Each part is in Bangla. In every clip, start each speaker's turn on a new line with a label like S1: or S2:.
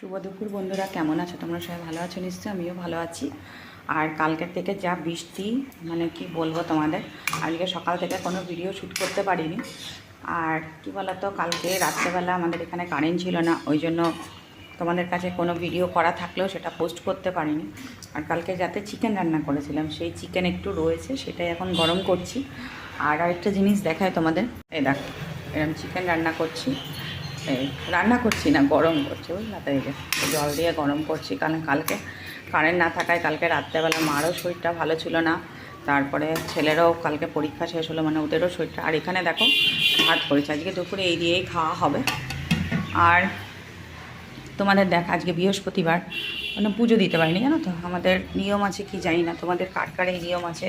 S1: শুভ দুপুর বন্ধুরা, কেমন আছো তোমরা? সবাই ভালো আছো নিশ্চয়ই, আমিও ভালো আছি। আর কালকের থেকে যা বৃষ্টি, মানে কি বলবো তোমাদের, আজকে সকাল থেকে কোনো ভিডিও শ্যুট করতে পারিনি। আর কি বলতো, কালকে রাত্রেবেলা আমাদের এখানে কারেন্ট ছিল না, ওই জন্য তোমাদের কাছে কোনো ভিডিও করা থাকলেও সেটা পোস্ট করতে পারিনি। আর কালকে যাতে চিকেন রান্না করেছিলাম, সেই চিকেন একটু রয়েছে, সেটাই এখন গরম করছি। আর আরেকটা জিনিস দেখায় তোমাদের, এই দেখো এরকম চিকেন রান্না করছি। এই রান্না করছি না, গরম করছি, বুঝলা? তাই যে জল দিয়ে গরম করছি, কারণ কালকে কারেন্ট না থাকায় কালকে রাত্রেবেলা মারও শরীরটা ভালো ছিল না। তারপরে ছেলেরও কালকে পরীক্ষা শেষ হলো, মানে ওদেরও শরীরটা। আর এখানে দেখো ভাত করেছি, আজকে দুপুরে এই দিয়েই খাওয়া হবে। আর তোমাদের দেখ, আজকে বৃহস্পতিবার, মানে পুজো দিতে পারিনি, জানো তো। আমাদের নিয়ম আছে কি জানি না, তোমাদের কার কার এই নিয়ম আছে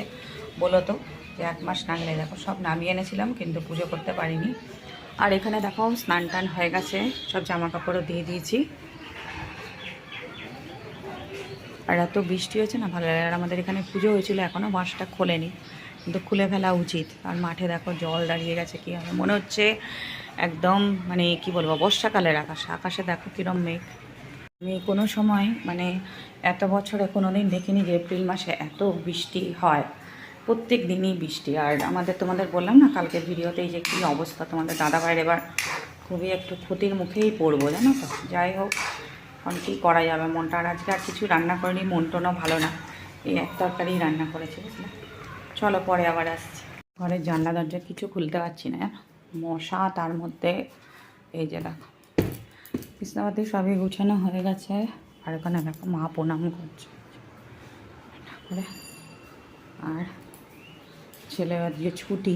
S1: বলো তো, যে 1 মাস না গেলে, দেখো সব নামিয়ে এনেছিলাম কিন্তু পুজো করতে পারিনি। আর এখানে দেখো স্নান টান হয়ে গেছে, সব জামা কাপড়ও দিয়ে দিয়েছি। আর এত বৃষ্টি হয়েছে না, ভালো লাগে। আর আমাদের এখানে পুজো হয়েছিল, এখনও বাঁশটা খোলেনি, কিন্তু খুলে ফেলা উচিত। আর মাঠে দেখো জল দাঁড়িয়ে গেছে, কী হবে মনে হচ্ছে একদম, মানে কি বলবো, বর্ষাকালের আকাশে দেখো কীরম মেঘ। আমি কোনো সময়, মানে এত বছরে কোনো দিন দেখিনি যে এপ্রিল মাসে এত বৃষ্টি হয়। প্রত্যেক দিনই বৃষ্টি। আর তোমাদের বললাম না কালকের ভিডিওতেই যে কী অবস্থা, তোমাদের দাদাভাইয়ের এবার খুবই একটু ক্ষতির মুখেই পড়বো, জানো তো। যাই হোক, এখন কী করা যাবে, মনটা আর আজকে আর কিছু রান্না করিনি, মন টনও ভালো না, এই এক তরকারি রান্না করেছি, বুঝলে। চলো পরে আবার আসছি। ঘরের জানলা দরজা কিছু খুলতে পারছি না, মশা তার মধ্যে। এই যে দেখো বিছনাপাতি সবই গুছানো হয়ে গেছে। আর ওখানে দেখো মা প্রণাম করছে ঠাকুরে। আর ছেলে আজকে ছুটি।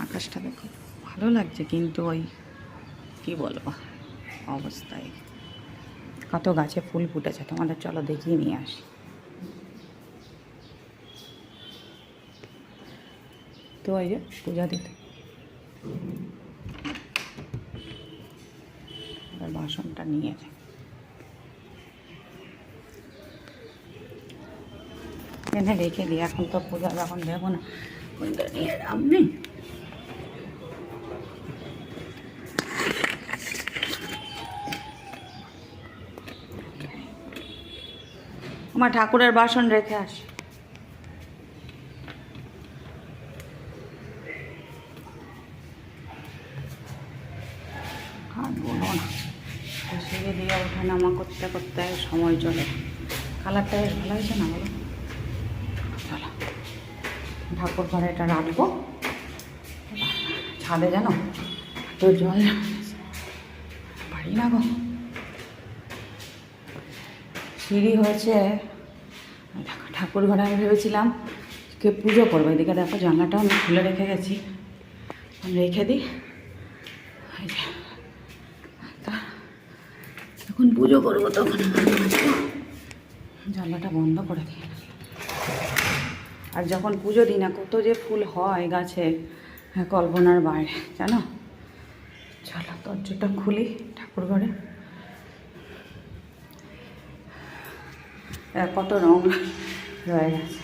S1: আকাশটা দেখো ভালো লাগছে, কিন্তু ওই কী বলবো অবস্থায়। কত গাছে ফুল ফুটেছে, তোমাদের চলো দেখিয়ে নিয়ে আসি। তো এই যে পূজা দিতে বাসনটা নিয়ে যায়, এনে রেখে দিই। এখন তো পূজা যখন দেবো না, ওইটা নিয়ে লাভ নেই। আমার ঠাকুরের বাসন রেখে আসি। আর বলো না, সিঁড়ি দিয়ে ওঠা নামা করতে করতে সময় চলে। কালারটা বেশ ভালো হয়েছে না, বলো? চলো ঠাকুর ঘরে এটা রাখবো। ছাদে জানো তো জল পারি না গো। সিঁড়ি হয়েছে, দেখো ঠাকুর ঘরে আমি ভেবেছিলাম কে পুজো করবো। এদিকে দেখো জানলাটাও আমি খুলে রেখে গেছি, আমি রেখে দিই। যখন পুজো করবো তখন জানলাটা বন্ধ করে দিই। আর যখন পুজো দিই না, কত যে ফুল হয় গাছে, হ্যাঁ কল্পনার বাইরে, জানো। চলো দরজাটা খুলি ঠাকুর ঘরে। কত রং রয়ে গেছে।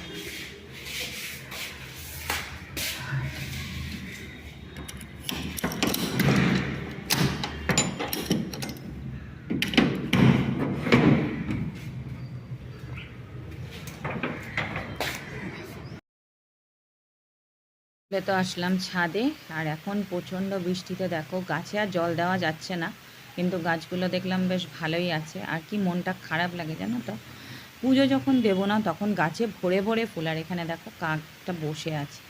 S1: তো আসলাম ছাদে। আর এখন প্রচণ্ড বৃষ্টিতে দেখো গাছে আর জল দেওয়া যাচ্ছে না, কিন্তু গাছগুলো দেখলাম বেশ ভালোই আছে। আর কি মনটা খারাপ লাগে জানো তো, পুজো যখন দেবো না তখন গাছে ভরে ভরে ফুল। আর এখানে দেখো কাকটা বসে আছে,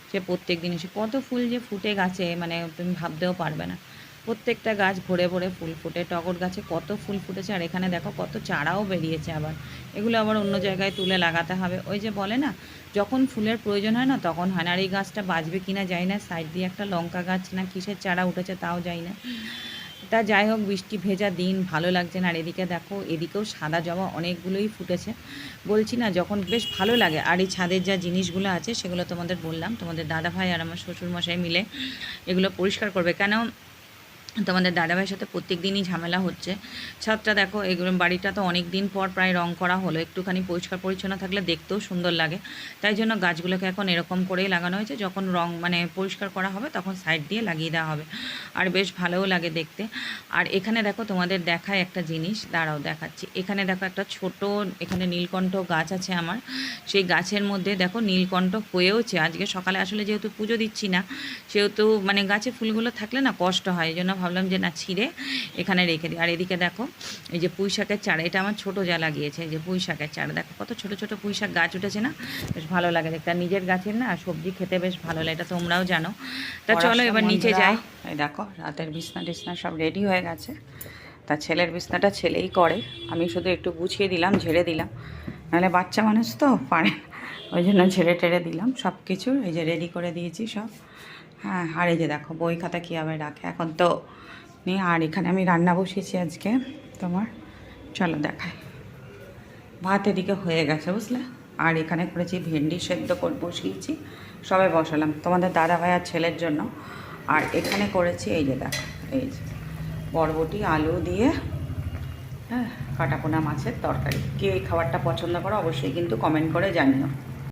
S1: সে প্রত্যেক দিন এসে কত ফুল যে ফুটে গাছে, মানে তুমি ভাবতেও পারবে না। প্রত্যেকটা গাছ ভরে ভরে ফুল ফুটে, টগর গাছে কত ফুল ফুটেছে। আর এখানে দেখো কত চারাও বেরিয়েছে আবার, এগুলো আবার অন্য জায়গায় তুলে লাগাতে হবে। ওই যে বলে না, যখন ফুলের প্রয়োজন হয় না তখন হয় না। আর এই গাছটা বাঁচবে কিনা যাই না, সাইড দিয়ে একটা লঙ্কা গাছ না কিসের চারা উঠেছে তাও যাই না। তা যাই হোক, বৃষ্টি ভেজা দিন, ভালো লাগছে না। আর এদিকে দেখো, এদিকেও সাদা জবা অনেকগুলোই ফুটেছে। বলছি না যখন বেশ ভালো লাগে। আর এই ছাদের যা জিনিসগুলো আছে সেগুলো তোমাদের বললাম, তোমাদের দাদাভাই আর আমার শ্বশুরমশাই মিলে এগুলো পরিষ্কার করবে। কেন তোমাদের দাদাভাইয়ের সাথে প্রত্যেক দিনই ঝামেলা হচ্ছে। ছাদটা দেখো, এগুলো বাড়িটা তো অনেক দিন পর প্রায় রং করা হলো, একটুখানি পরিষ্কার পরিচ্ছন্ন থাকলে দেখতেও সুন্দর লাগে। তাই জন্য গাছগুলোকে এখন এরকম করেই লাগানো হয়েছে, যখন রং মানে পরিষ্কার করা হবে তখন সাইড দিয়ে লাগিয়ে দেওয়া হবে, আর বেশ ভালোও লাগে দেখতে। আর এখানে দেখো তোমাদের দেখায় একটা জিনিস, দাঁড়াও দেখাচ্ছি। এখানে দেখো একটা ছোট, এখানে নীলকণ্ঠ গাছ আছে আমার, সেই গাছের মধ্যে দেখো নীলকণ্ঠ হয়েওছে। আজকে সকালে আসলে যেহেতু পুজো দিচ্ছি না, সেহেতু মানে গাছে ফুলগুলো থাকলে না কষ্ট হয়, এই জন্য ভাবলাম যে না ছিঁড়ে এখানে রেখে দিই। আর এদিকে দেখো এই যে পুঁই শাকের চারা, এটা আমার ছোটো যা লাগিয়েছে, এই যে পুঁই শাকের চারা দেখো কত ছোটো ছোটো পুঁই শাক গাছ উঠেছে না, বেশ ভালো লাগে দেখতে। আর নিজের গাছের না সবজি খেতে বেশ ভালো লাগে, এটা তোমরাও জানো। তা চলো এবার নিচে যাই। এই দেখো রাতের বিছনা টিছনা সব রেডি হয়ে গেছে। তা ছেলের বিছনাটা ছেলেই করে, আমি শুধু একটু গুছিয়ে দিলাম, ঝেড়ে দিলাম, নাহলে বাচ্চা মানুষ তো পারে না, ওই জন্য ঝেড়ে টেড়ে দিলাম সব কিছু। এই যে রেডি করে দিয়েছি সব। হ্যাঁ, আর এই যে দেখো বই খাতা কীভাবে রাখে এখন তো নিয়ে। আর এখানে আমি রান্না বসিয়েছি আজকে তোমার, চলো দেখাই। ভাত এদিকে হয়ে গেছে বুঝলে, আর এখানে করেছি ভেন্ডি সেদ্ধ করে বসিয়েছি, সবাই বসালাম তোমাদের দাদাভাই আর ছেলের জন্য। আর এখানে করেছি এই যে দেখো, এই যে বরবটি আলু দিয়ে হ্যাঁ কাটাপোনা মাছের তরকারি। কে এই খাবারটা পছন্দ করো অবশ্যই কিন্তু কমেন্ট করে জানিও।